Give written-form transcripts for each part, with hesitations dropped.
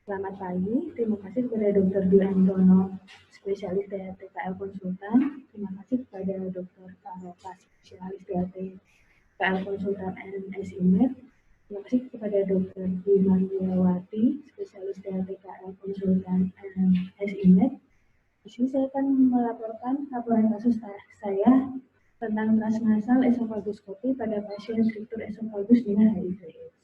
Selamat pagi, terima kasih kepada Dr. Dwi Antono, spesialis TKL Konsultan. Terima kasih kepada Dr. Karoka, spesialis TKL Konsultan RMS IMED. Terima kasih kepada Dr. Dwi Mandiawati, spesialis TKL Konsultan RMS IMED. Di sini saya akan melaporkan laporan kasus saya tentang transnasal esofagoskopi pada pasien struktur esofagus dengan HIV/AIDS.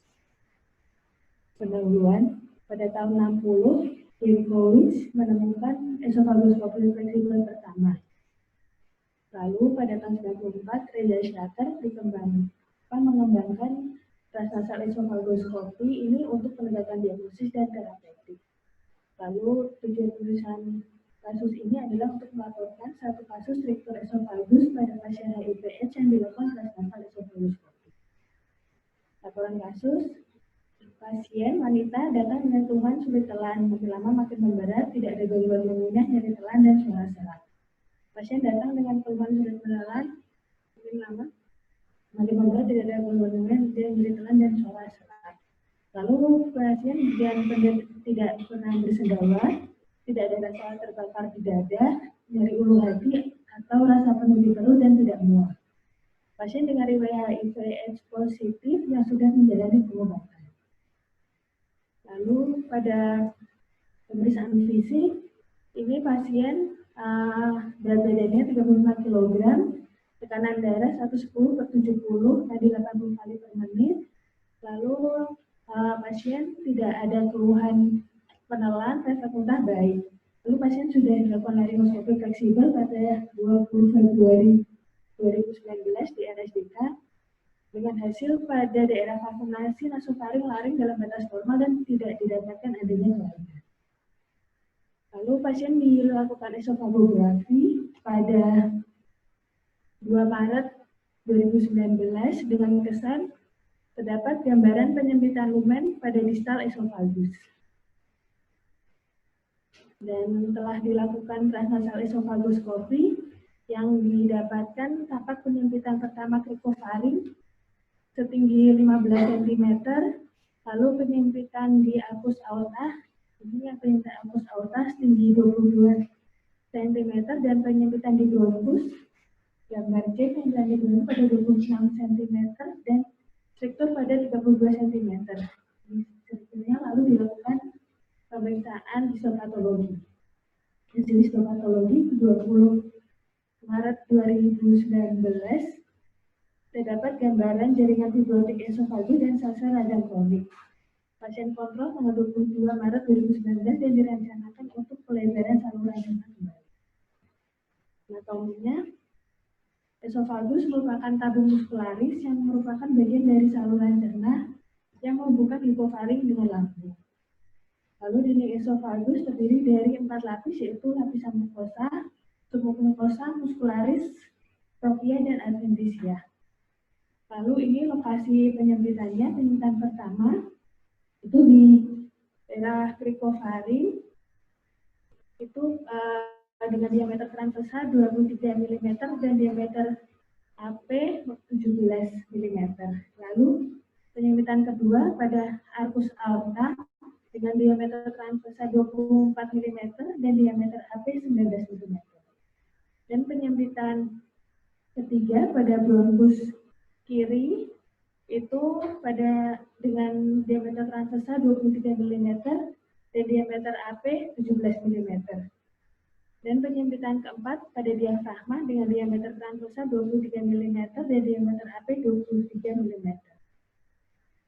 Pendahuluan, pada tahun 60, Dirkowitz menemukan esofagoskopi fleksibel pertama. Lalu pada tahun 94, Reza Shatter mengembangkan transnasal esofagoskopi ini untuk penegakan diagnosis dan terapeutik. Lalu tujuan tulisan kasus ini adalah untuk melaporkan satu kasus struktur esofagus pada pasien HIV/AIDS yang dilakukan transnasal esofagoskopi. Laporan kasus, pasien wanita datang dengan keluhan sulit telan, makin lama makin memberat, tidak ada gangguan mengunyah, nyeri telan, dan suara serak. Pasien datang dengan keluhan sulit telan, makin lama makin memberat, tidak ada gangguan mengunyah, nyeri telan, dan suara serak. Lalu pasien tidak pernah bersendawa, tidak ada rasa terbakar di dada, nyeri ulu hati, atau rasa penuh di perut dan tidak mual. Pasien dengan riwayat HIV/AIDS positif yang sudah menjalani pengobatan. Lalu pada pemeriksaan fisik, ini pasien berat badannya 35 kg, tekanan darah 110/70, nadi 80 kali per menit. Lalu pasien tidak ada keluhan penelan, refleks muntah baik. Lalu pasien sudah dilakukan laringoskopi fleksibel pada 20 Februari 2019 di RSDK. Dengan hasil pada daerah vaksinasi nasofaring laring dalam batas normal dan tidak didapatkan adanya kelainan. Lalu pasien dilakukan esofagografi pada 2 Maret 2019 dengan kesan terdapat gambaran penyempitan lumen pada distal esofagus. Dan telah dilakukan transnasal esofagoskopi yang didapatkan tapak penyempitan pertama krikofaring setinggi 15 cm, lalu penyempitan di apus aorta, ini yang penyempitan apus aorta setinggi 22 cm, dan penyempitan di bronkus, gambar C yang dilakukan pada 26 cm, dan struktur pada 32 cm. Strukturnya lalu dilakukan pemeriksaan histopatologi. Hasil histopatologi 20 Maret 2019 terdapat gambaran jaringan fibrotik esofagus dan sel-sel radang kronik. Pasien kontrol tanggal 22 Maret 2019 dan direncanakan untuk pelebaran saluran cerna kembali. Anatominya, esofagus merupakan tabung muskularis yang merupakan bagian dari saluran cerna yang menghubungkan hipofaring dengan lambung. Lalu dinding esofagus terdiri dari 4 lapis, yaitu lapisan mukosa, submukosa, muskularis, trofia, dan adventisia. Lalu ini lokasi penyempitannya, penyempitan pertama itu di daerah krikofaring, itu dengan diameter transversal 23 mm dan diameter AP 17 mm. Lalu penyempitan kedua pada arcus aorta dengan diameter transversal 24 mm dan diameter AP 19 mm. Dan penyempitan ketiga pada bronkus kiri itu dengan diameter transversal 23 mm dan diameter AP 17 mm. Dan penyempitan keempat pada diafragma dengan diameter transversal 23 mm dan diameter AP 23 mm.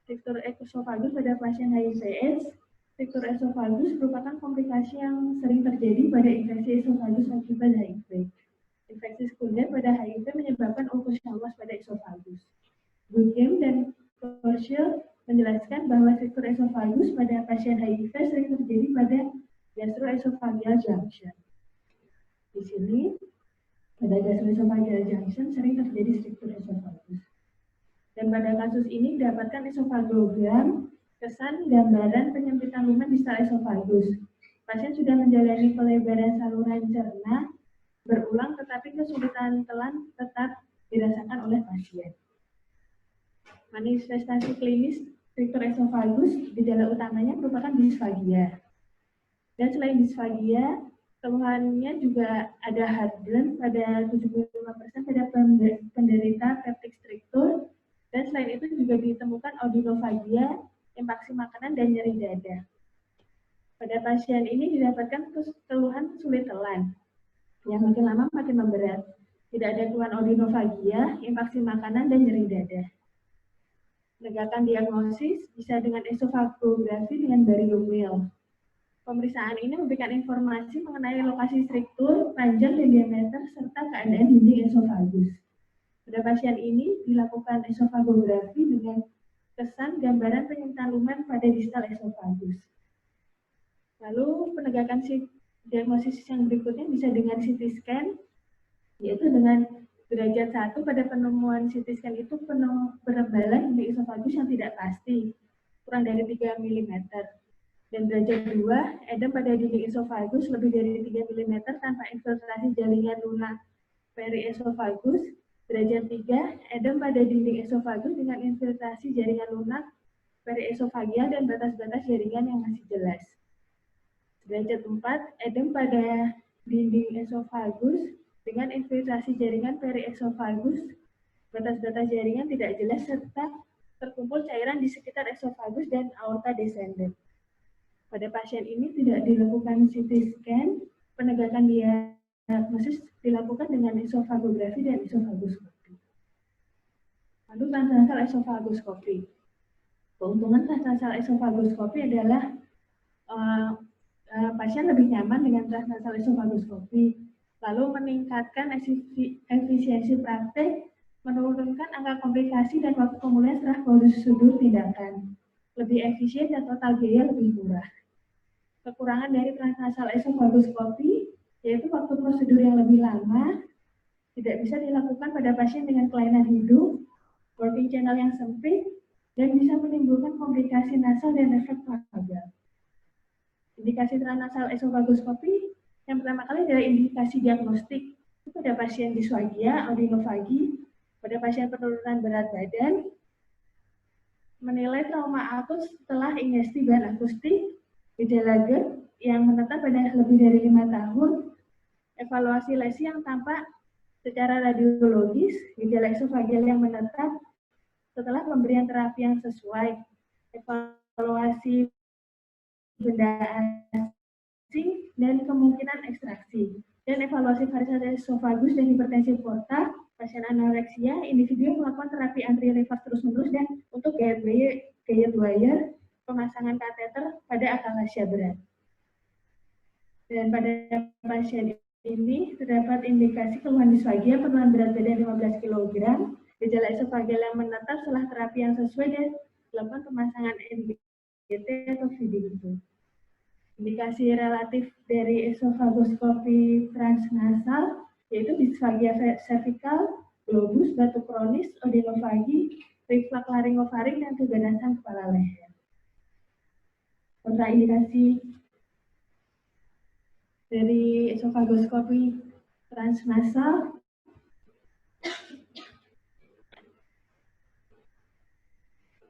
Struktur esofagus pada pasien HIV/AIDS. Struktur esofagus merupakan komplikasi yang sering terjadi pada infeksi esofagus akibat HIV. Infeksi sekunder pada HIV menyebabkan ulkus syawas pada esofagus. Bugem dan Korsel menjelaskan bahwa struktur esofagus pada pasien HIV sering terjadi pada gastroesophageal junction. Di sini, pada gastroesophageal junction sering terjadi struktur esofagus. Dan pada kasus ini didapatkan esofagogram, kesan gambaran penyempitan lumen distal esofagus. Pasien sudah menjalani pelebaran saluran cerna berulang, tetapi kesulitan telan tetap dirasakan oleh pasien. Manifestasi klinis Strictur esofagus, gejala utamanya merupakan disfagia. Dan selain disfagia, keluhannya juga ada heartburn pada 75% pada penderita peptic strictur, dan selain itu juga ditemukan odinofagia, impaksi makanan, dan nyeri dada. Pada pasien ini didapatkan keluhan sulit telan, yang makin lama makin memberat. Tidak ada keluhan odinofagia, impaksi makanan, dan nyeri dada. Menegakkan diagnosis bisa dengan esofagografi dengan barium wheel. Pemeriksaan ini memberikan informasi mengenai lokasi struktur, panjang, dan diameter, serta keadaan dinding esofagus. Pada pasien ini dilakukan esofagografi dengan kesan gambaran penyuntikan lumen pada distal esofagus. Lalu penegakan diagnosis yang berikutnya bisa dengan CT scan, yaitu dengan derajat 1 pada penemuan CT scan itu penebalan dinding esofagus yang tidak pasti, kurang dari 3 mm. Dan derajat 2, edem pada dinding esofagus lebih dari 3 mm tanpa infiltrasi jaringan lunak periesofagus. Derajat 3, edem pada dinding esofagus dengan infiltrasi jaringan lunak periesofagial dan batas-batas jaringan yang masih jelas. Derajat 4, edem pada dinding esofagus dengan infiltrasi jaringan periesofagus, batas-batas jaringan tidak jelas, serta terkumpul cairan di sekitar esofagus dan aorta descendens. Pada pasien ini tidak dilakukan CT scan, penegakan diagnosis dilakukan dengan esofagografi dan esofagoskopi. Lalu transnasal esofagoskopi. Keuntungan transnasal esofagoskopi adalah pasien lebih nyaman dengan transnasal esofagoskopi, lalu meningkatkan efisiensi praktek, menurunkan angka komplikasi dan waktu pemulihan setelah prosedur tindakan. Lebih efisien dan total biaya lebih murah. Kekurangan dari transnasal esofagoskopi yaitu waktu prosedur yang lebih lama, tidak bisa dilakukan pada pasien dengan kelainan hidung, working channel yang sempit, dan bisa menimbulkan komplikasi nasal dan efek vagal. Indikasi transnasal esofagoskopi yang pertama kali adalah indikasi diagnostik pada pasien disfagia, odinofagi, pada pasien penurunan berat badan, menilai trauma akut setelah ingesti bahan akustik, gejala GERD yang menetap pada lebih dari 5 tahun, evaluasi lesi yang tampak secara radiologis, gejala esofageal yang menetap setelah pemberian terapi yang sesuai, evaluasi benda asing dan kemungkinan ekstraksi, dan evaluasi varises esofagus dan hipertensi porta, pasien anoreksia, individu yang melakukan terapi anti-reverse terus-menerus, dan untuk guide wire, pemasangan kateter pada akalasia berat. Dan pada pasien ini terdapat indikasi keluhan disfagia, penurunan berat badan 15 kg, gejala esofageal yang menetap setelah terapi yang sesuai, dan dilakukan pemasangan NGT atau feeding tube. Indikasi relatif dari esofagoskopi transnasal yaitu disfagia cervical, globus, batuk kronis, odinofagi, reflux laryngofaring, dan keganasan kepala leher. Kontraindikasi dari esofagoskopi transnasal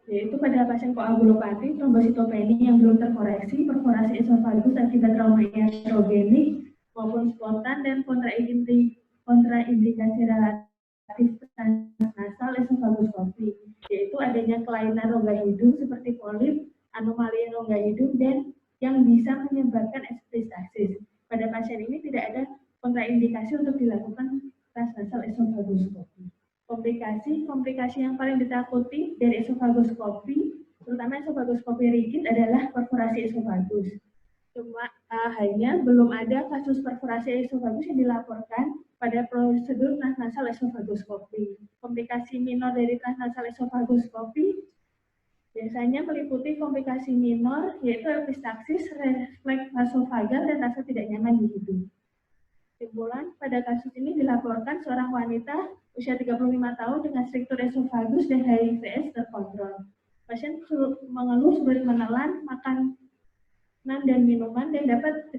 yaitu pada pasien koagulopati, trombositopeni yang belum terkoreksi, perforasi esofagus akibat trauma iatrogenik maupun spontan, dan kontraindikasi relatif transnasal esofagoskopi yaitu adanya kelainan rongga hidung seperti polip, anomali rongga hidung, dan yang bisa menyebabkan epistaxis. Pada pasien ini tidak ada kontraindikasi untuk dilakukan transnasal esofagoskopi. Komplikasi yang paling ditakuti dari esofagoskopi, terutama esofagoskopi rigid, adalah perforasi esofagus. Cuma hanya belum ada kasus perforasi esofagus yang dilaporkan pada prosedur transnasal esofagoskopi. Komplikasi minor dari transnasal esofagoskopi biasanya meliputi komplikasi minor, yaitu epistaxis, refleks nasofagal, dan rasa tidak nyaman di hidung. Kesimpulan, pada kasus ini dilaporkan seorang wanita usia 35 tahun dengan struktur esofagus dan HIVS terkontrol. Pasien mengeluh sulit menelan, makanan dan minuman, dan dapat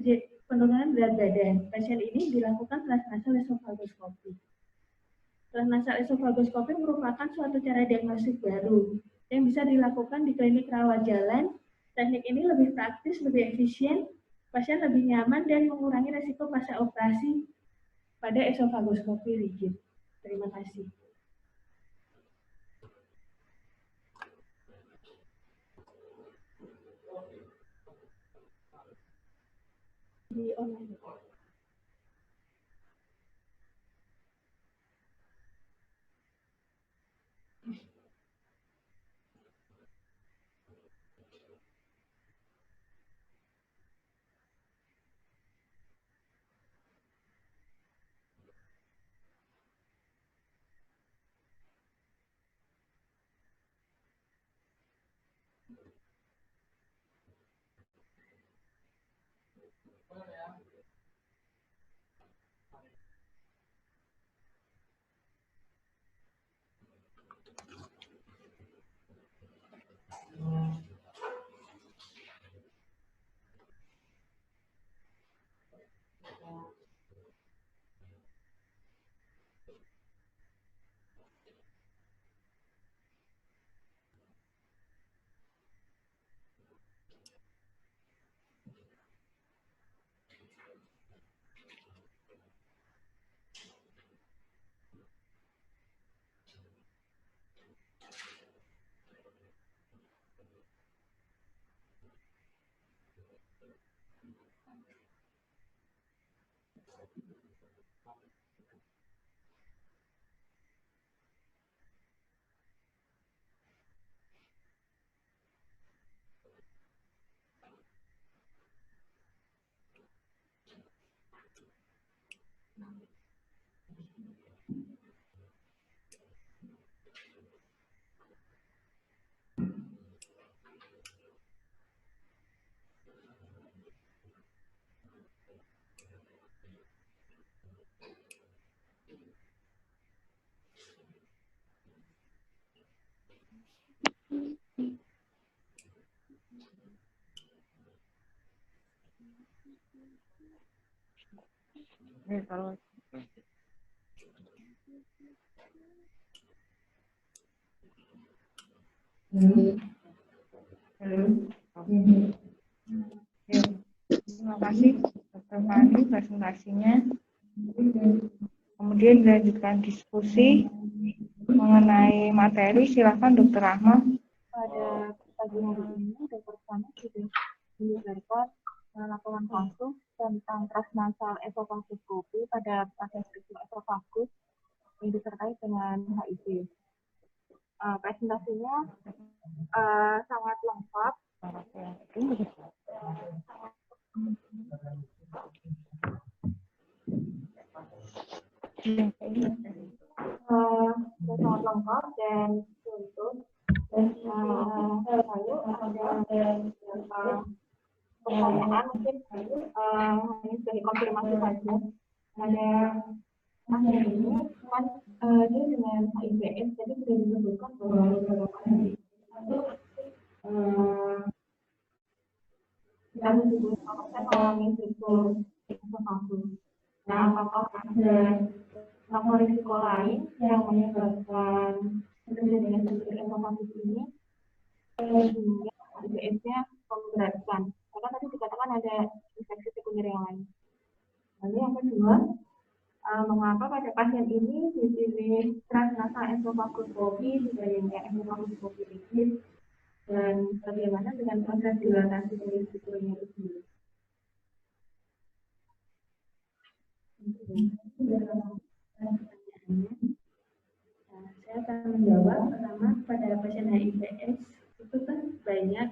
penurunan berat badan. Pasien ini dilakukan transnasal esofagoskopi. Transnasal esofagoskopi merupakan suatu cara diagnostik baru. yang bisa dilakukan di klinik rawat jalan. Teknik ini lebih praktis, lebih efisien, pasien lebih nyaman, dan mengurangi resiko pasca operasi pada esofagoskopi rigid. Terima kasih. Di online. Terima kasih Dr. Fani presentasinya. Kemudian dilanjutkan diskusi mengenai materi. Silakan Dr. Ahmad. Pada pagi hari ini, Dr. Fani sudah menjelaskan laporan kasus tentang transnasal esofagoskopi pada pasien struktur esofagus yang disertai dengan HIV. Presentasinya sangat lengkap. Sangat lengkap dan untuk lalu ada pertanyaan mungkin ini sudah dikonfirmasi saja. Ada pasien ini kan dia dengan HIV/AIDS, jadi sudah disebutkan bahwa beberapa hari itu kita disebut saya mengalami struktur esofagus. Nah, apakah ada faktor risiko lain yang menyebabkan terjadinya struktur esofagus ini sehingga HIV/AIDS-nya memberatkan? Karena tadi dikatakan ada infeksi sekunder yang lain. Lalu yang kedua, mengapa pada pasien ini dipilih transnasal esofagoskopi dibandingkan esofagoskopi rigid, dan bagaimana dengan proses dilatasi dari strukturnya itu sendiri? Saya akan menjawab. Pertama, pada pasien HIV/AIDS itu kan banyak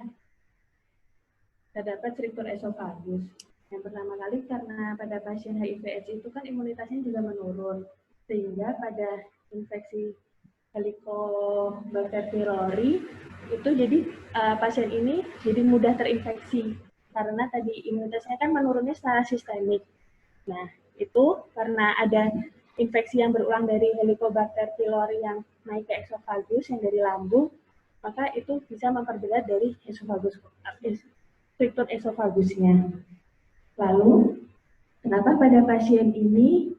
terdapat struktur esofagus. Yang pertama kali karena pada pasien HIV/AIDS itu kan imunitasnya juga menurun, sehingga pada infeksi Helicobacter pylori itu jadi pasien ini jadi mudah terinfeksi karena tadi imunitasnya kan menurunnya secara sistemik. Nah, itu karena ada infeksi yang berulang dari Helicobacter pylori yang naik ke esofagus, yang dari lambung, maka itu bisa memperberat dari esofagus, struktur esofagusnya. Lalu, kenapa pada pasien ini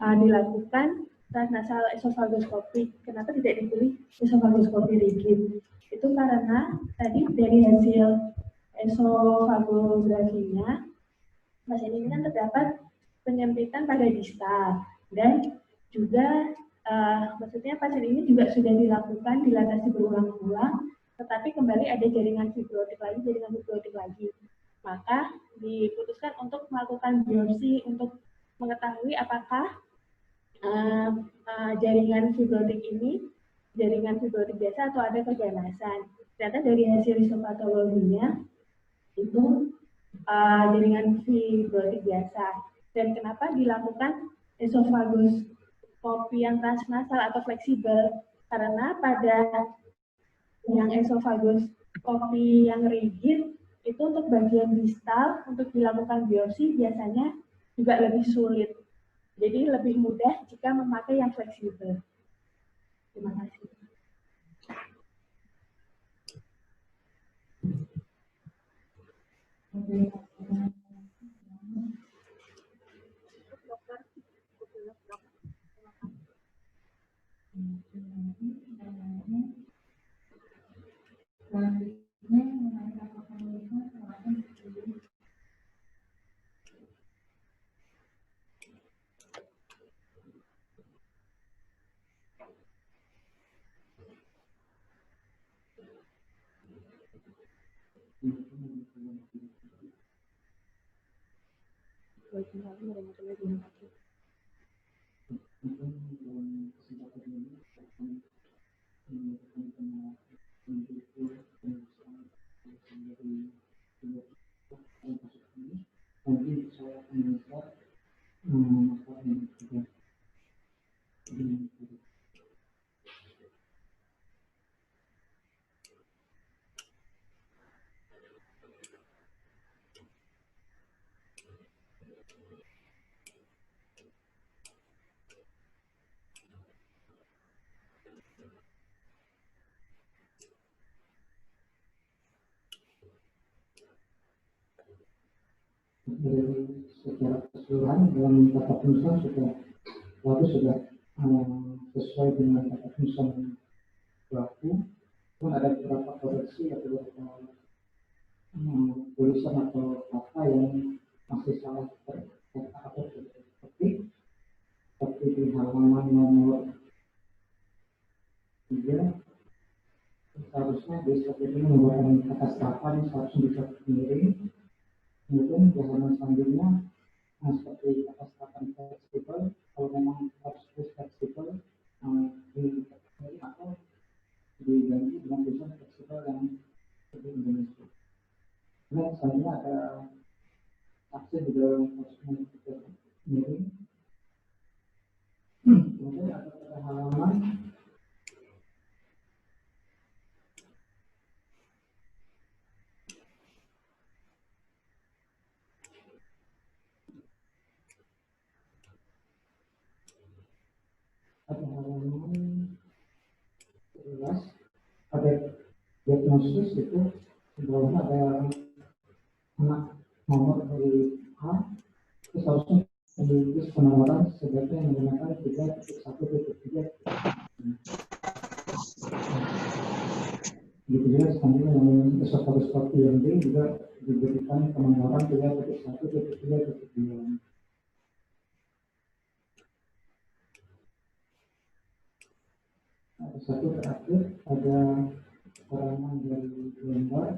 dilakukan transnasal esofagoskopik. Kenapa tidak dipilih esofagoskopi rigid? Itu karena tadi dari hasil esofagografinya, pasien ini kan terdapat penyempitan pada distal dan juga maksudnya pasien ini juga sudah dilakukan dilatasi berulang-ulang, tetapi kembali ada jaringan fibrotik lagi. Maka diputuskan untuk melakukan biopsi untuk mengetahui apakah jaringan fibrotik ini jaringan fibrotik biasa atau ada keganasan. Ternyata dari hasil histopatologinya itu jaringan fibrotik biasa. Dan kenapa dilakukan esofagoskopi yang transnasal atau fleksibel? Karena pada yang esofagoskopi yang rigid itu untuk bagian distal untuk dilakukan biopsi biasanya juga lebih sulit. Jadi lebih mudah jika memakai yang fleksibel. Terima kasih. Dari secara keseluruhan dalam tata penulisan sudah sesuai dengan tata penulisan pelaku. Cuma ada beberapa koreksi atau beberapa tulisan atau kata yang masih salah tercetak atau terketik. Seperti di halaman nomor 3 seharusnya di seperti ini menggunakan kata serapan seharusnya bisa miring. Kemudian di halaman selanjutnya seperti kata serapan fleksibel, kalau memang harus fleksibel di atau diganti dengan tulisan fleksibel yang lebih Indonesia. Kemudian selanjutnya ada aksen juga harus miring. Kemudian ada pada halaman ada halaman 11 ada diagnosis itu di bawahnya ada anak nomor dari A, terus harusnya di penalaran sebaiknya menggunakan 3.1.3. Begitu juga selanjutnya yang esofagoskopi yang D juga diberikan penalaran 3.1.3.2. Ada satu terakhir, ada keterangan dari gambar.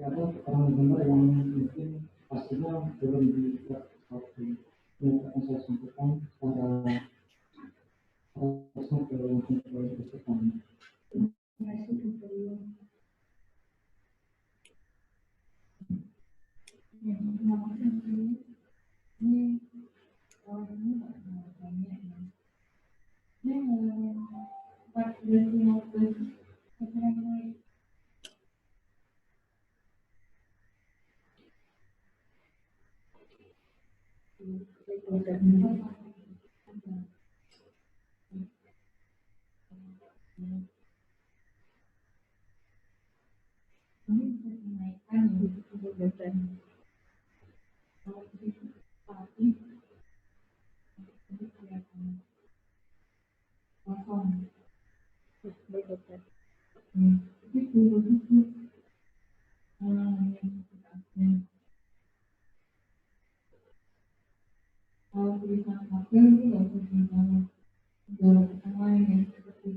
Ada keterangan gambar yang mungkin pastinya belum dibuat seperti yang akan saya sampaikan secara resmi ke depan. Terima kasih, Bu Guru. Terima kasih, Bu. Ini ini banyak ya. Ini 450 Baik, dokter. Kalau tulisan papel itu nggak usah dibawa gejala yang lain yang seperti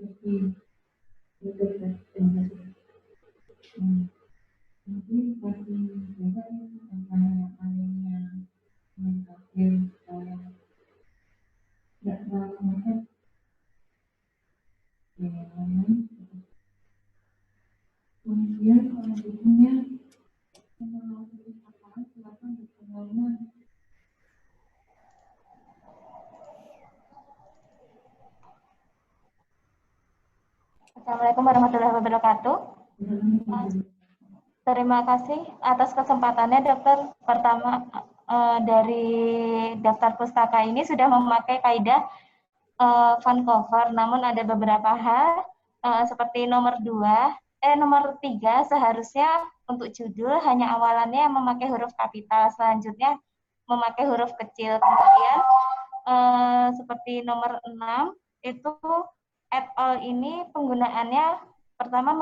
nanti pasti juga antara airnya dengan papel supaya tidak terlalu mepet. Kemudian selanjutnya kalau tulis apa silakan berpengalaman. Assalamualaikum warahmatullahi wabarakatuh. Terima kasih atas kesempatannya, dokter. Pertama, dari daftar pustaka ini sudah memakai kaidah Vancouver, namun ada beberapa hal seperti nomor 3 seharusnya untuk judul hanya awalannya yang memakai huruf kapital, selanjutnya memakai huruf kecil. Kemudian seperti nomor 6 itu et al ini penggunaannya pertama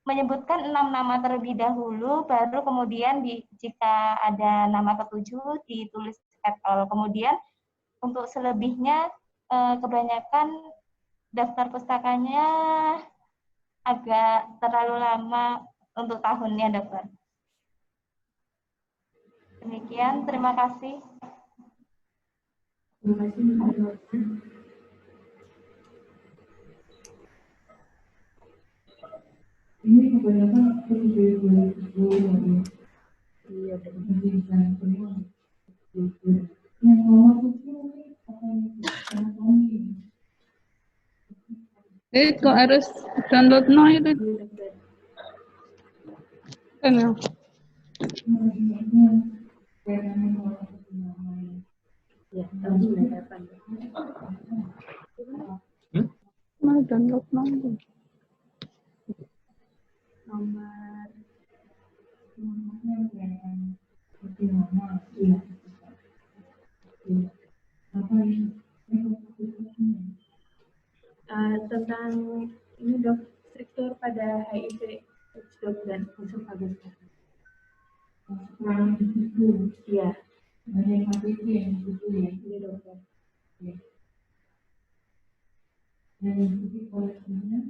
menyebutkan 6 nama terlebih dahulu, baru kemudian jika ada nama ketujuh ditulis et al. Kemudian untuk selebihnya kebanyakan daftar pustakanya agak terlalu lama untuk tahunnya, dokter. Demikian, terima kasih. Terima kasih, dokter. Ini kebanyakan seperti Iya, pendidikan semua. Yang nomor 7 ini apa ini? Kok harus download no itu? Kan ya? Ya, tahun 98. Mau download no. Tentang ini dok, struktur pada HIV dok dan esophagus. Kurang di situ. Iya. Ada yang HPV yang di situ ya. Iya dokter. Ya. Dan ikuti koleksinya.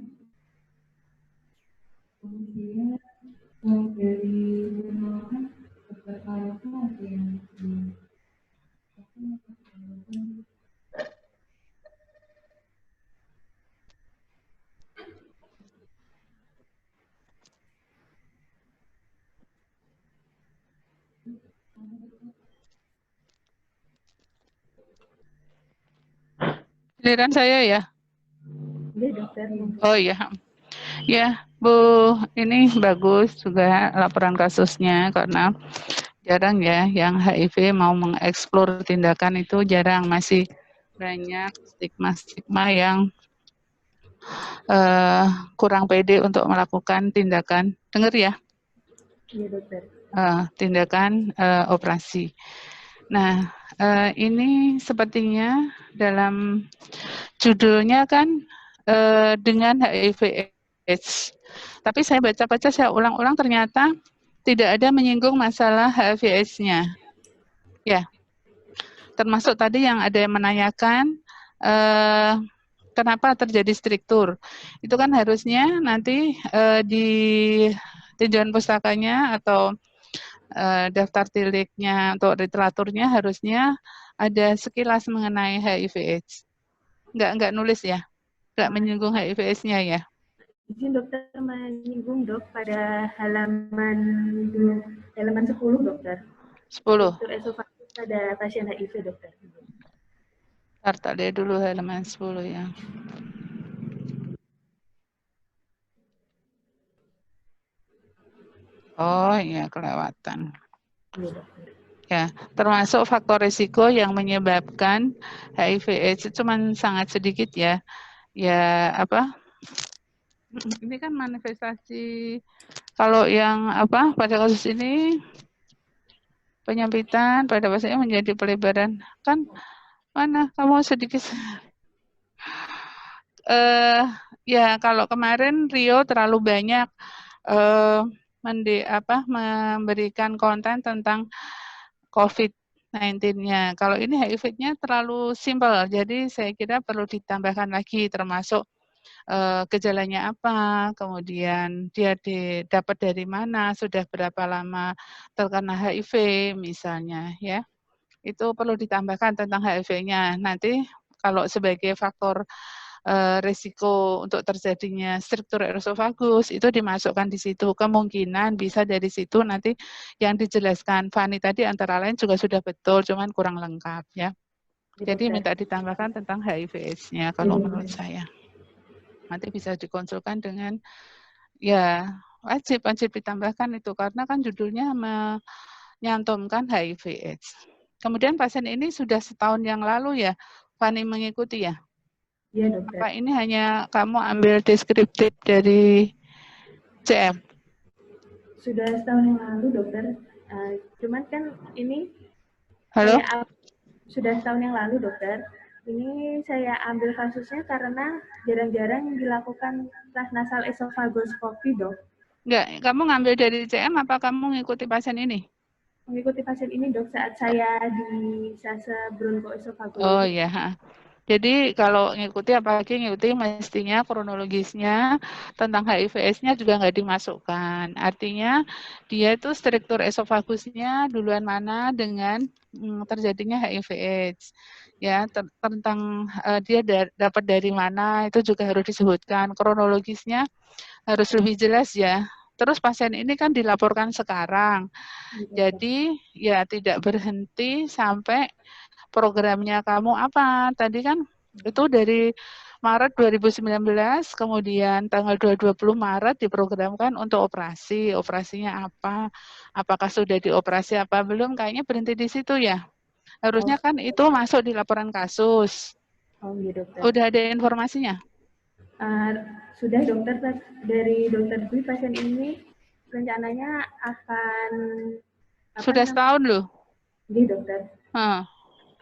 Kemudian kalau dari penolakan beberapa ada yang di Giliran saya ya? Iya dokter. Oh iya. Ya, Bu, ini bagus juga laporan kasusnya karena jarang ya yang HIV mau mengeksplor tindakan itu jarang, masih banyak stigma-stigma yang kurang pede untuk melakukan tindakan. Dengar ya? Iya dokter. Tindakan operasi. Nah, ini sepertinya dalam judulnya kan dengan HIV/AIDS. Tapi saya baca-baca, saya ulang-ulang ternyata tidak ada menyinggung masalah HIV/AIDS-nya. Ya, termasuk tadi yang ada yang menanyakan kenapa terjadi struktur. Itu kan harusnya nanti di tinjauan pustakanya atau daftar tiliknya untuk literaturnya harusnya ada sekilas mengenai HIV/AIDS. Enggak nulis ya? Enggak menyinggung HIV/AIDS-nya ya? Izin dokter menyinggung dok pada halaman 10 dokter. 10. Struktur esofagus pada pasien HIV dokter. Ntar tak lihat dulu halaman 10 ya. Oh iya, kelewatan. Ya, termasuk faktor risiko yang menyebabkan HIV/AIDS itu cuma sangat sedikit ya. Ya apa? Ini kan manifestasi Kalau yang apa pada kasus ini penyempitan pada pasiennya menjadi pelebaran. Kan mana kamu sedikit ya kalau kemarin Rio terlalu banyak memberikan konten tentang COVID-19-nya. Kalau ini HIV-nya terlalu simpel, jadi saya kira perlu ditambahkan lagi termasuk gejalanya apa, kemudian dia dapat dari mana, sudah berapa lama terkena HIV misalnya ya. Itu perlu ditambahkan tentang HIV-nya. Nanti kalau sebagai faktor risiko untuk terjadinya struktur esofagus itu dimasukkan di situ. Kemungkinan bisa dari situ nanti yang dijelaskan Fani tadi antara lain juga sudah betul, cuman kurang lengkap ya. Jadi minta ditambahkan tentang HIV/AIDS-nya kalau menurut saya. Nanti bisa dikonsulkan dengan ya wajib ditambahkan itu karena kan judulnya menyantumkan HIV/AIDS. Kemudian pasien ini sudah setahun yang lalu ya Fani mengikuti ya. Iya, dokter. Apa ini hanya kamu ambil deskriptif dari CM? Sudah setahun yang lalu, dokter. Cuman kan ini Halo? Sudah setahun yang lalu, dokter. Ini saya ambil kasusnya karena jarang-jarang dilakukan transnasal esofagoskopi, dok. Enggak, kamu ngambil dari CM apa kamu mengikuti pasien ini? Mengikuti pasien ini, dok, saat saya di sase bronkoesofagologi. Oh iya. Jadi kalau ngikuti apalagi ngikuti mestinya kronologisnya tentang HIV/AIDS-nya juga nggak dimasukkan. Artinya dia itu struktur esofagusnya duluan mana dengan terjadinya HIV/AIDS. Ya, tentang dia dapat dari mana itu juga harus disebutkan. Kronologisnya harus lebih jelas ya. Terus pasien ini kan dilaporkan sekarang. Jadi ya tidak berhenti sampai programnya kamu apa? Tadi kan itu dari Maret 2019, kemudian tanggal 20 Maret diprogramkan untuk operasi. Operasinya apa? Apakah sudah dioperasi apa belum? Kayaknya berhenti di situ ya. Harusnya kan itu masuk di laporan kasus. Oh iya, dokter. Udah ada informasinya? Sudah, dokter. Dari dokter Dwi, pasien ini rencananya akan... Sudah setahun loh? Iya, dokter.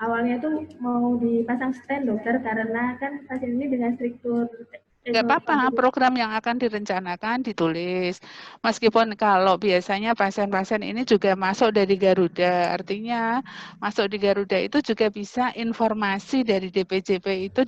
Awalnya tuh mau dipasang stent, dokter, karena kan pasien ini dengan struktur nggak apa-apa, program yang akan direncanakan ditulis. Meskipun kalau biasanya pasien-pasien ini juga masuk dari Garuda, artinya masuk di Garuda itu juga bisa informasi dari DPJP itu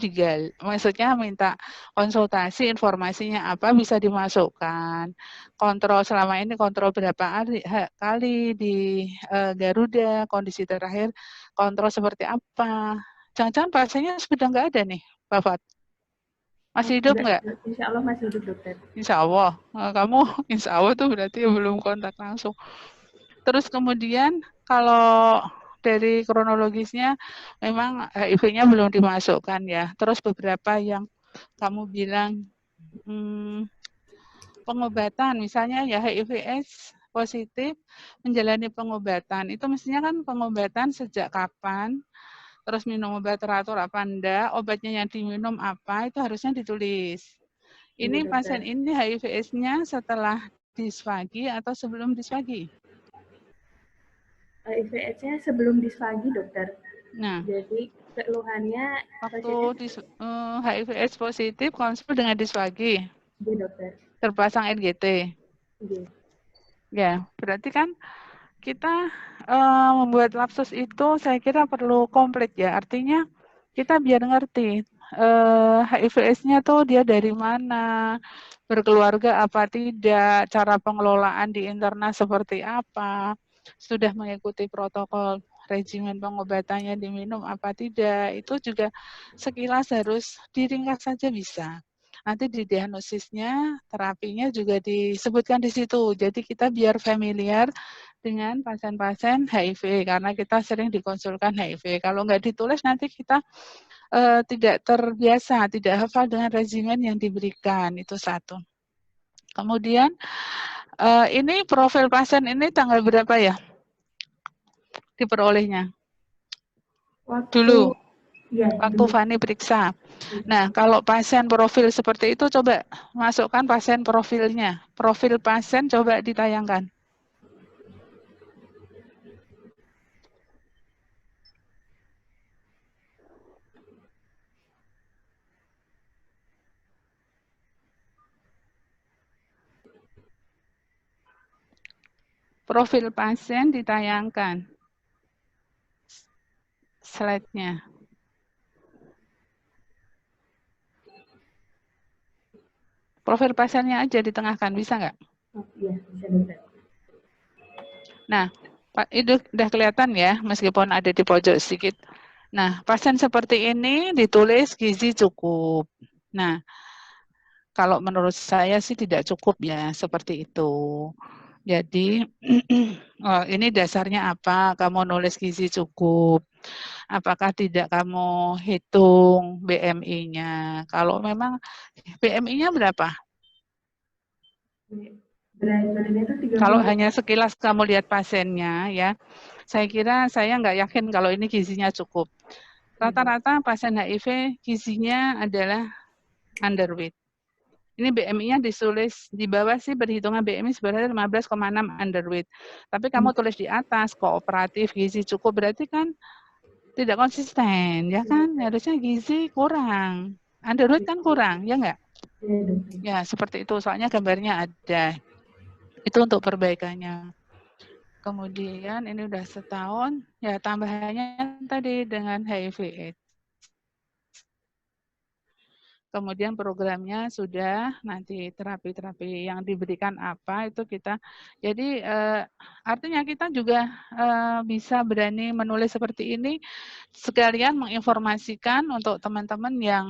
maksudnya minta konsultasi informasinya apa bisa dimasukkan. Kontrol selama ini kontrol berapa kali di Garuda, kondisi terakhir kontrol seperti apa. Jangan-jangan pasiennya sudah nggak ada nih, Bapak? Masih hidup nggak? Insya Allah masih hidup, dokter. Insya Allah. Kamu insya Allah tuh berarti belum kontak langsung. Terus kemudian kalau dari kronologisnya memang HIV-nya belum dimasukkan ya. Terus beberapa yang kamu bilang pengobatan, misalnya ya HIV/AIDS positif menjalani pengobatan. Itu mestinya kan pengobatan sejak kapan? Terus minum obat teratur apa enggak, obatnya yang diminum apa, itu harusnya ditulis. Ini pasien ini HIV/AIDS-nya setelah disfagi atau sebelum disfagi? HIV/AIDS-nya sebelum disfagi, dokter. Nah, jadi keluhannya waktu HIV/AIDS positif konsul dengan disfagi. Iya, dokter. Terpasang NGT. Iya. Ya, berarti kan kita membuat lapsus itu saya kira perlu komplit ya. Artinya kita biar ngerti HIV/AIDS-nya tuh dia dari mana, berkeluarga apa tidak, cara pengelolaan di internal seperti apa, sudah mengikuti protokol regimen pengobatannya diminum apa tidak, itu juga sekilas harus diringkas saja bisa. Nanti di diagnosisnya, terapinya juga disebutkan di situ. Jadi kita biar familiar dengan pasien-pasien HIV, karena kita sering dikonsulkan HIV. Kalau nggak ditulis nanti kita tidak terbiasa, tidak hafal dengan regimen yang diberikan, itu satu. Kemudian ini profil pasien ini tanggal berapa ya diperolehnya? Waktu Dulu. Iya. Waktu Fani periksa. Nah, kalau pasien profil seperti itu, coba masukkan pasien profilnya. Profil pasien coba ditayangkan. Profil pasien ditayangkan. Slide-nya. Profil pasiennya aja ditengahkan, bisa nggak? Oh, iya, bisa dokter. Nah, itu udah kelihatan ya, meskipun ada di pojok sedikit. Nah, pasien seperti ini ditulis gizi cukup. Nah, kalau menurut saya sih tidak cukup ya, seperti itu. Jadi, oh, ini dasarnya apa? Kamu nulis gizi cukup. Apakah tidak kamu hitung BMI-nya? Kalau memang BMI-nya berapa? Berat badannya itu 30. Kalau hanya sekilas kamu lihat pasiennya, ya, saya kira saya nggak yakin kalau ini gizinya cukup. Rata-rata pasien HIV gizinya adalah underweight. Ini BMI-nya ditulis di bawah sih perhitungan BMI sebenarnya 15,6 underweight. Tapi kamu tulis di atas kooperatif gizi cukup berarti kan tidak konsisten, ya kan? Harusnya gizi kurang. Underweight kan kurang, ya enggak? Iya, dokter. Ya, seperti itu. Soalnya gambarnya ada. Itu untuk perbaikannya. Kemudian ini udah setahun, ya tambahannya tadi dengan HIV/AIDS. Kemudian programnya sudah, nanti terapi-terapi yang diberikan apa itu kita. Jadi artinya kita juga bisa berani menulis seperti ini, sekalian menginformasikan untuk teman-teman yang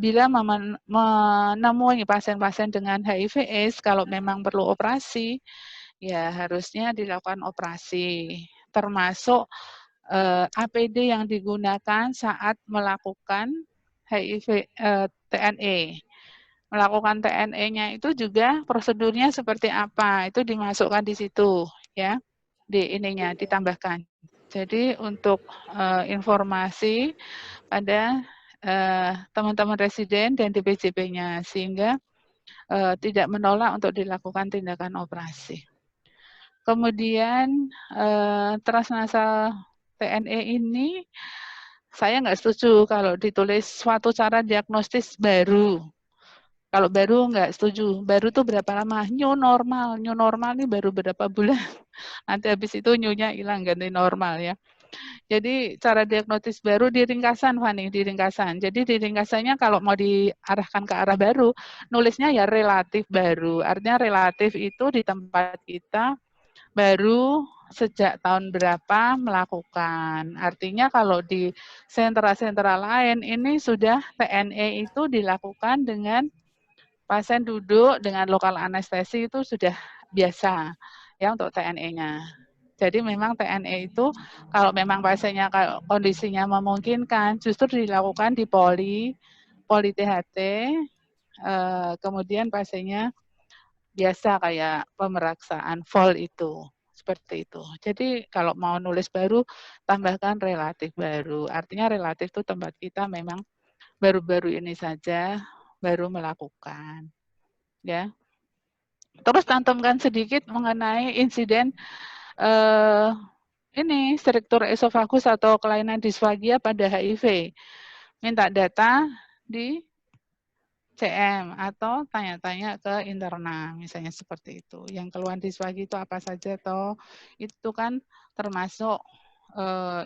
bila menemui pasien-pasien dengan HIV/AIDS, kalau memang perlu operasi, ya harusnya dilakukan operasi, termasuk APD yang digunakan saat melakukan HIV TNE. Melakukan TNE-nya itu juga prosedurnya seperti apa, itu dimasukkan di situ, ya, di ininya ditambahkan. Jadi untuk informasi pada teman-teman residen dan DPJP-nya, sehingga tidak menolak untuk dilakukan tindakan operasi. Kemudian transnasal TNE ini saya nggak setuju kalau ditulis suatu cara diagnostis baru. Kalau baru nggak setuju. Baru tuh berapa lama? New normal. New normal ini baru berapa bulan. Nanti habis itu new-nya hilang, ganti normal ya. Jadi cara diagnosis baru di ringkasan, Fani, di ringkasan. Jadi di ringkasannya kalau mau diarahkan ke arah baru, nulisnya ya relatif baru. Artinya relatif itu di tempat kita baru sejak tahun berapa melakukan. Artinya kalau di sentra-sentra lain ini sudah TNE itu dilakukan dengan pasien duduk dengan lokal anestesi itu sudah biasa ya untuk TNE-nya. Jadi memang TNE itu kalau memang pasiennya kondisinya memungkinkan justru dilakukan di poli THT, kemudian pasiennya biasa kayak pemeriksaan vol itu. Seperti itu. Jadi kalau mau nulis baru, tambahkan relatif baru. Artinya relatif itu tempat kita memang baru-baru ini saja, baru melakukan. Ya. Terus cantumkan sedikit mengenai insiden ini struktur esofagus atau kelainan disfagia pada HIV. Minta data di CM atau tanya-tanya ke interna, misalnya seperti itu. Yang keluhan disfagi itu apa saja toh? Itu kan termasuk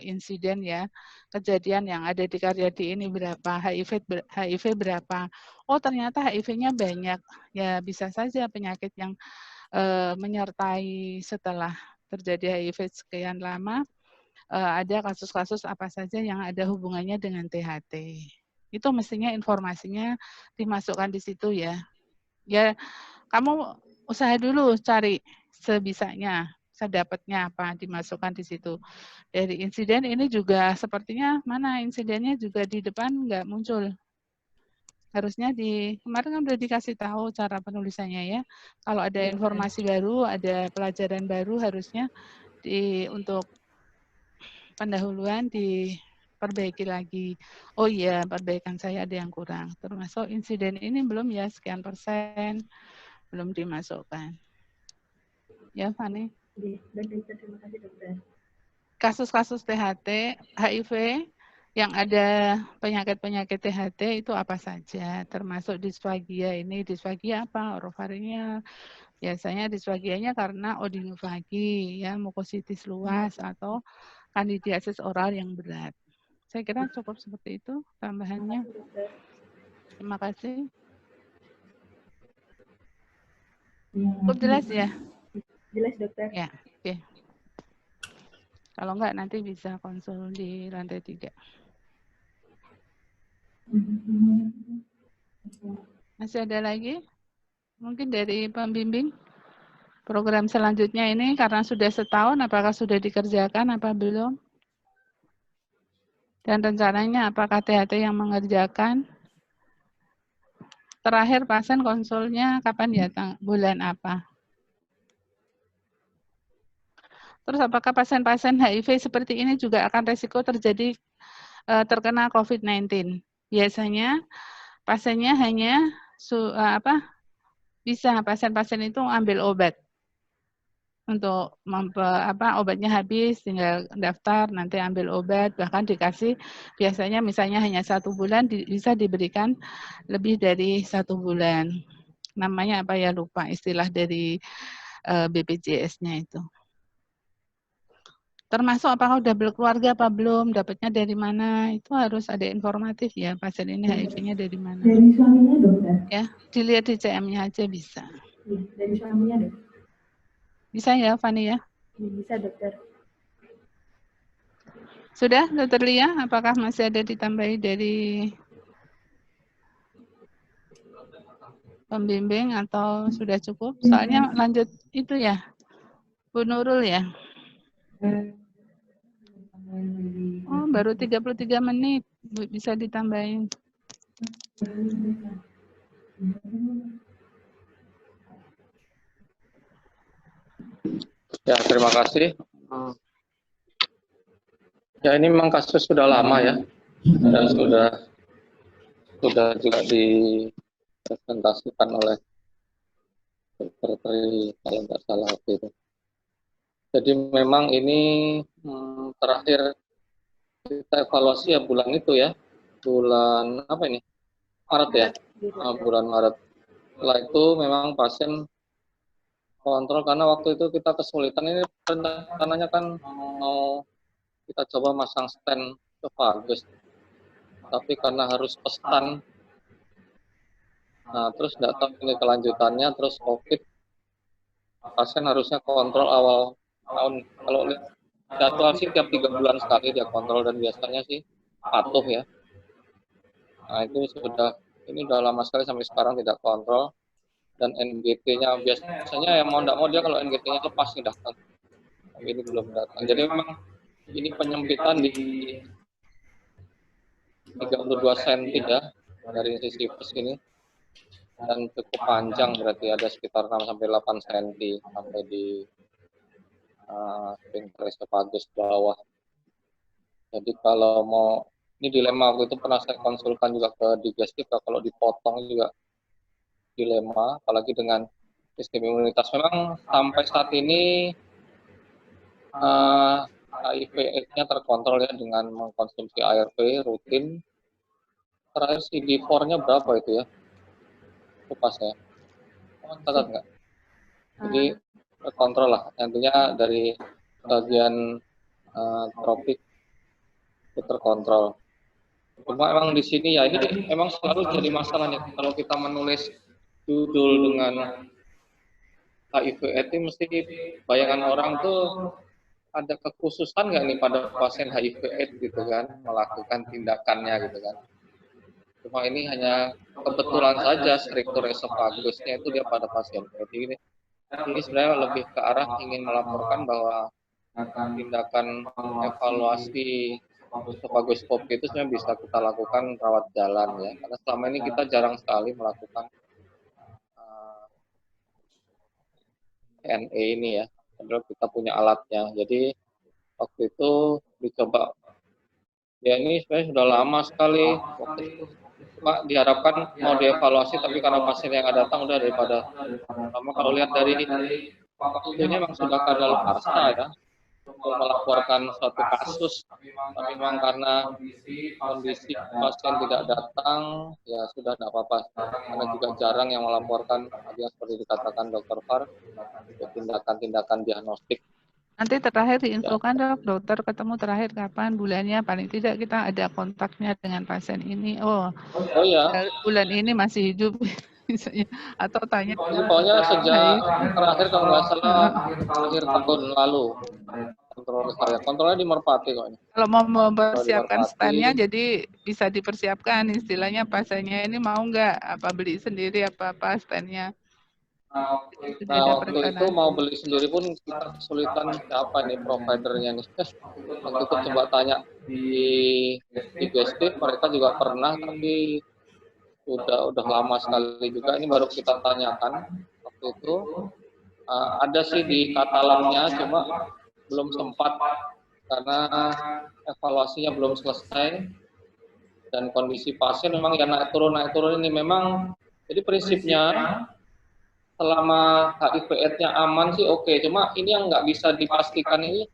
insiden ya, kejadian yang ada di Karyadi ini berapa, HIV berapa. Oh ternyata HIV-nya banyak. Ya bisa saja penyakit yang menyertai setelah terjadi HIV sekian lama, ada kasus-kasus apa saja yang ada hubungannya dengan THT. Itu mestinya informasinya dimasukkan di situ ya. Ya, kamu usaha dulu cari sebisanya, sedapatnya apa, dimasukkan di situ. Dari insiden ini juga sepertinya mana insidennya juga di depan nggak muncul. Harusnya kemarin kan udah dikasih tahu cara penulisannya ya. Kalau ada informasi baru, ada pelajaran baru harusnya untuk pendahuluan perbaiki lagi. Oh iya, perbaikan saya ada yang kurang. Termasuk insiden ini belum ya, sekian persen belum dimasukkan. Ya, Fani. Baik, dokter. Terima kasih, dokter. Kasus-kasus THT, HIV, yang ada penyakit-penyakit THT itu apa saja? Termasuk disfagia ini. Disfagia apa? Orofaringial. Biasanya disfagianya karena odinofagi, ya, mukositis luas, atau kandidiasis oral yang berat. Saya kira cukup seperti itu tambahannya. Terima kasih. Cukup jelas ya? Jelas, dokter. Ya, oke. Kalau enggak nanti bisa konsul di lantai 3. Masih ada lagi? Mungkin dari pembimbing? Program selanjutnya ini karena sudah setahun, apakah sudah dikerjakan apa belum? Dan rencananya apakah THT yang mengerjakan? Terakhir pasien konsulnya kapan ya? Bulan apa? Terus apakah pasien-pasien HIV seperti ini juga akan resiko terjadi terkena COVID-19? Biasanya pasiennya hanya bisa pasien-pasien itu ambil obat. Untuk obatnya habis, tinggal daftar, nanti ambil obat, bahkan dikasih biasanya misalnya hanya 1 bulan, bisa diberikan lebih dari 1 bulan. Namanya apa ya, lupa istilah dari BPJS-nya itu. Termasuk apakah udah berkeluarga apa belum, dapatnya dari mana, itu harus ada informatif ya, pasien ini HIV-nya dari mana. Dari suaminya, dokter? Ya, dilihat di CM-nya aja bisa. Dari suaminya, dokter? Bisa ya, Fani ya? Bisa, dokter. Sudah, Dokter Lia? Apakah masih ada ditambahi dari pembimbing atau sudah cukup? Soalnya lanjut itu ya, Bu Nurul ya? Oh, baru 33 menit. Bisa ditambahin. Ya, terima kasih. Ya, ini memang kasus sudah lama ya, dan sudah juga dipresentasikan oleh Dr. Tri kalau nggak salah waktu itu. Jadi memang ini terakhir kita evaluasi ya bulan itu ya, bulan apa ini? Maret ya, bulan Maret. Setelah itu memang pasien kontrol karena waktu itu kita kesulitan, ini rencananya kan mau kita coba masang stent esophagus, tapi karena harus pesan, nah terus nggak tahu ini kelanjutannya, terus COVID, pasien harusnya kontrol awal tahun. Kalau lihat jadwal sih tiap 3 bulan sekali dia kontrol, dan biasanya sih patuh ya. Nah itu ini udah lama sekali sampai sekarang tidak kontrol, dan NGT-nya biasanya ya mau nggak mau dia kalau NGT-nya lepas nih datang. Ini belum datang. Jadi memang ini penyempitan di 32 cm ya dari sisi pes ini, dan cukup panjang, berarti ada sekitar 6-8 cm sampai di sphincter esophagus bawah. Jadi kalau mau, ini dilema waktu itu pernah saya konsulkan juga ke digestif, kalau dipotong juga dilema, apalagi dengan sistem imunitas. Memang sampai saat ini HIV/AIDS-nya terkontrol ya dengan mengkonsumsi ARV rutin. Terakhir CD4-nya berapa itu ya? Lupa saya. Catat nggak? Jadi terkontrol lah. Nantinya dari bagian tropik itu terkontrol. Cuma emang di sini ya, ini emang selalu jadi masalahnya kalau kita menulis judul dengan HIV/AIDS, mesti bayangan orang tuh ada kekhususan nggak nih pada pasien HIV/AIDS gitu kan, melakukan tindakannya gitu kan. Cuma ini hanya kebetulan saja struktur esofagusnya itu dia pada pasien. Jadi ini sebenarnya lebih ke arah ingin melaporkan bahwa tindakan evaluasi esofagoskopi itu sebenarnya bisa kita lakukan rawat jalan ya. Karena selama ini kita jarang sekali melakukan NE ini ya. Padahal kita punya alatnya. Jadi waktu itu dicoba Ya ini sebenarnya sudah lama sekali. Pak diharapkan mau dievaluasi, tapi karena pasien yang datang udah daripada lama. Kalau lihat dari waktunya memang sudah kadaluarsa ya untuk melaporkan suatu kasus, tapi memang karena kondisi pasien tidak datang, ya sudah tidak apa-apa. Karena juga jarang yang melaporkan, yang seperti dikatakan Dr. Far, tindakan-tindakan diagnostik. Nanti terakhir diinfokan dokter ketemu terakhir kapan, bulannya, paling tidak kita ada kontaknya dengan pasien ini. Oh ya, bulan ini masih hidup misalnya, atau tanya. Pokoknya sejak terakhir kalau nggak salah akhir tahun lalu. Kontrolnya di Merpati kok ini. Kalau mau mempersiapkan stand-nya, jadi bisa dipersiapkan istilahnya pasiennya ini mau nggak apa beli sendiri apa stand-nya. Nah, waktu itu mau beli sendiri pun kita kesulitan siapa nih providernya nih. Waktu itu coba tanya di BSD, mereka juga pernah, tapi udah lama sekali juga. Ini baru kita tanyakan waktu itu. Ada sih di katalognya, cuma belum sempat karena evaluasinya belum selesai dan kondisi pasien memang ya naik turun ini memang. Jadi prinsipnya selama HIV/AIDS-nya aman sih oke, cuma ini yang nggak bisa dipastikan ini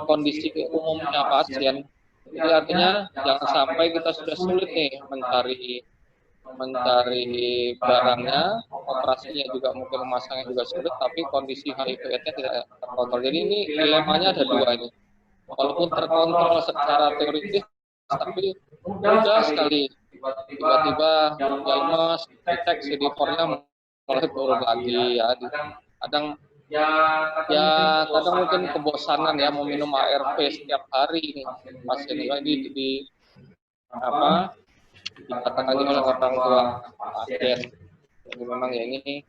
kondisi umumnya pasien. Jadi artinya jangan sampai kita sudah sulit nih mencari barangnya, operasinya juga mungkin memasangnya juga sulit, tapi kondisi HIV/AIDS-nya tidak terkontrol. Jadi ini dilemanya ada dua ini. Walaupun terkontrol secara teoritis, tapi mudah sekali tiba-tiba diagnos, dicek CD4-nya mulai turun lagi ya. Kadang mungkin kebosanan ya mau minum ARV setiap hari ini pasien ini dikatakan oleh orang tua pasien. Jadi memang ya ini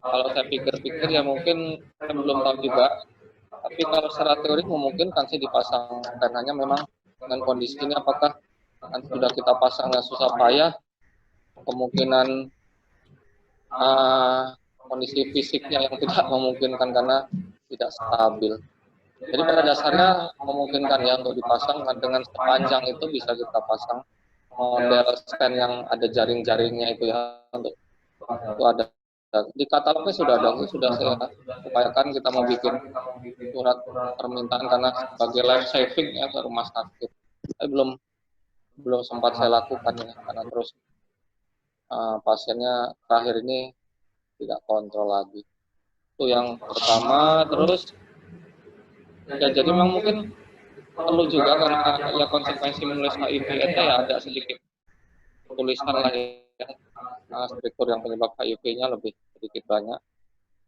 kalau saya pikir-pikir ya mungkin saya belum tahu juga. Tapi kalau secara teori memungkinkan sih dipasang, karenanya memang dengan kondisi ini apakah nanti sudah kita pasang yang susah payah, kemungkinan kondisi fisiknya yang tidak memungkinkan karena tidak stabil. Jadi pada dasarnya memungkinkan ya untuk dipasang dengan sepanjang itu bisa kita pasang model stand yang ada jaring-jaringnya itu ya, untuk itu ada di katalognya sudah saya upayakan kita mau bikin surat permintaan karena sebagai life saving ya ke rumah sakit. Tapi belum sempat saya lakukan ya karena terus pasiennya terakhir ini tidak kontrol lagi. Itu yang pertama. Terus ya jadi memang mungkin perlu juga karena ya konsekuensi menulis HIV/AIDS ya ada sedikit tulisan lah ya, struktur yang penyebab HIV-nya lebih sedikit banyak.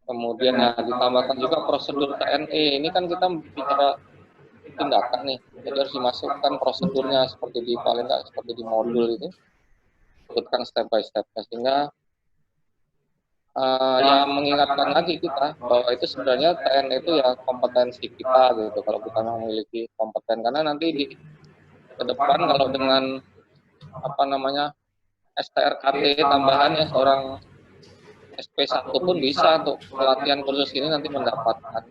Kemudian ya ditambahkan juga prosedur TNE. Ini kan kita bicara tindakan nih, jadi harus dimasukkan prosedurnya seperti di paling nggak seperti di modul itu, sebutkan step by step, sehingga yang mengingatkan lagi kita bahwa itu sebenarnya TNE itu ya kompetensi kita gitu, kalau kita memiliki kompeten, karena nanti di ke depan kalau dengan STRKT tambahan ya seorang SP1 pun bisa untuk pelatihan kursus ini nanti mendapatkan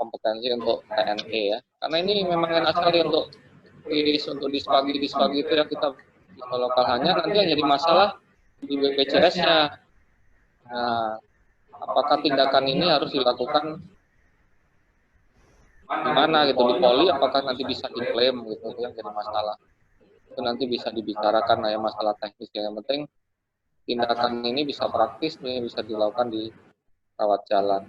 kompetensi untuk TNE ya, karena ini memang enak sekali untuk dispagi itu ya, kita lokal hanya nanti yang jadi masalah di BPJS-nya. Nah, apakah tindakan ini harus dilakukan di mana gitu, di poli, apakah nanti bisa diklaim gitu, itu yang jadi masalah. Itu nanti bisa dibicarakan ya masalah teknis. Yang penting tindakan ini bisa praktis, ini bisa dilakukan di rawat jalan.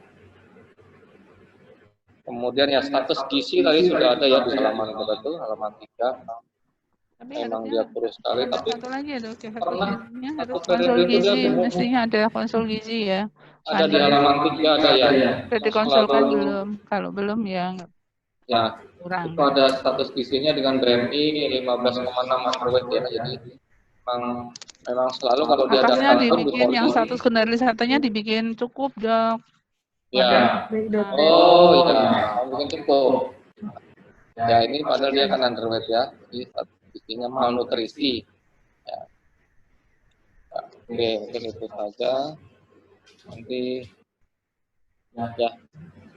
Kemudian ya status gizi tadi sudah ada ya di halaman betul, halaman 3. Memang dia terus sekali, tapi satu lagi ya dok, pernah harus konsul gizi, mestinya ada konsul gizi ya. Ada di halaman 3 ada ya. Sudah dikonsulkan belum? Kalau belum ya kurang. Itu ada status gizinya dengan BMI 15,6 underweight ya, jadi memang selalu kalau dia atasnya datang dibikin yang status generalisatanya dibikin cukup dok. Ya. Oh iya, mungkin cukup. Ya ini padahal dia kan underweight ya, jadi status gizinya malnutrisi. Ya. Oke, mungkin itu saja. Nanti ya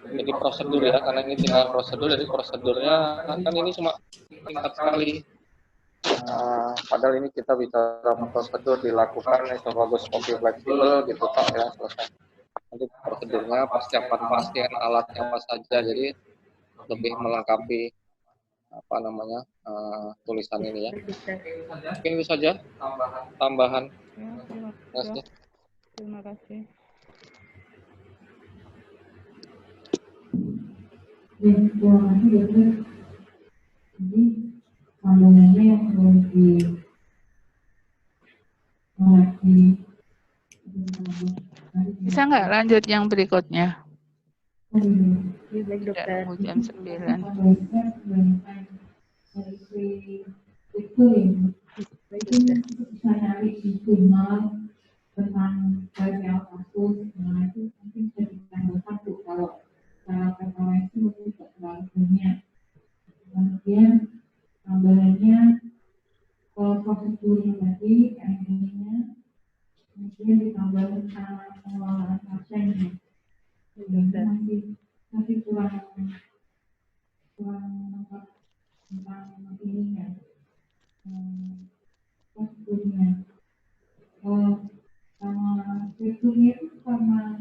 Jadi prosedur ya, karena ini tinggal prosedur, jadi prosedurnya kan ini cuma singkat sekali. Padahal ini kita bicara prosedur dilakukan esofagus fleksibel gitu Pak ya, selesai. Nanti prosedurnya persiapan pasien, alatnya apa saja, jadi lebih melengkapi apa namanya tulisan ini ya. Mungkin itu saja tambahan. Ya, terima kasih. Terima kasih dokter. Jadi tambahannya yang perlu Bisa nggak lanjut yang berikutnya? Baik dokter. Jam 9. Bisa nyari di jurnal tentang KPL kasus, nah itu mungkin bisa ditambahkan tuh kalau cara prevalensi mungkin tidak terlalu banyak. Kemudian tambahannya prosedurnya tadi, KMI-nya, kemudian ditambah cara pengelolaan pasiennya. Masih kurang lengkap tentang ininya, prosedurnya. Sama strukturnya itu sama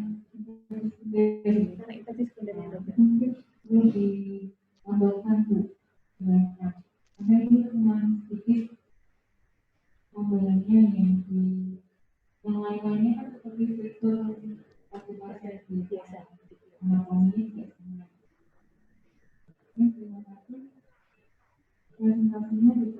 Karena infeksi sekundernya dokter. mungkin perlu ditambahkan tuh banyak. Karena ini cuma sedikit tambahannya yang lain-lainnya kan seperti struktur pasien biasa. Anatominya tidak sama. Terima kasih. Presentasinya bisa